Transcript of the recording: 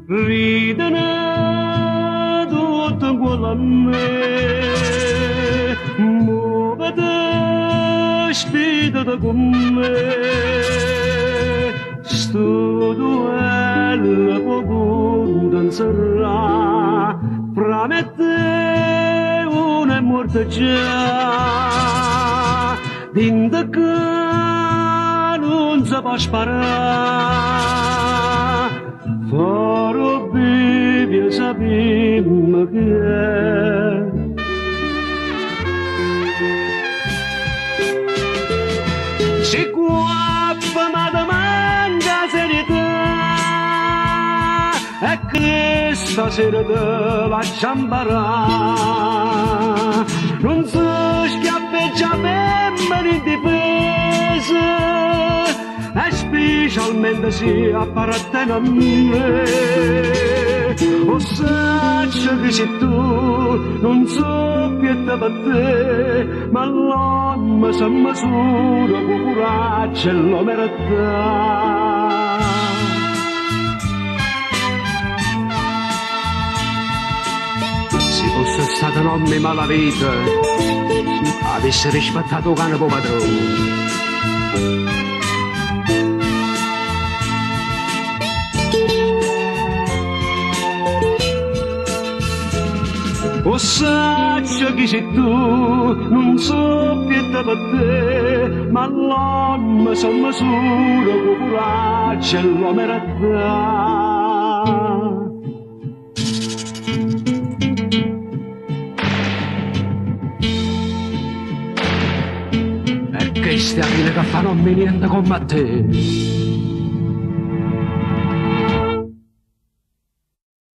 Ridene tutto quello a me, muovete, sfidate con me, sto duello poco danzerà, promette una è morta già, dinte che non si può sparare. Farò bene sapere che è. Se qua ma domanda serietà e che stasera te lasciamo imparare. Non si schiaffeggia per me in difesa e specialmente se appartiene a me. O saccio che sei tu, non so più per te, ma l'uomo si misura con coraggio e l'omertà. Se fosse stato un uomo malavita, avesse rispettato il cane come padrone. O saccio che sei tu, non so più per te, ma l'uomo si misura con coraggio e l'omertà. E queste abile che fanno niente con te.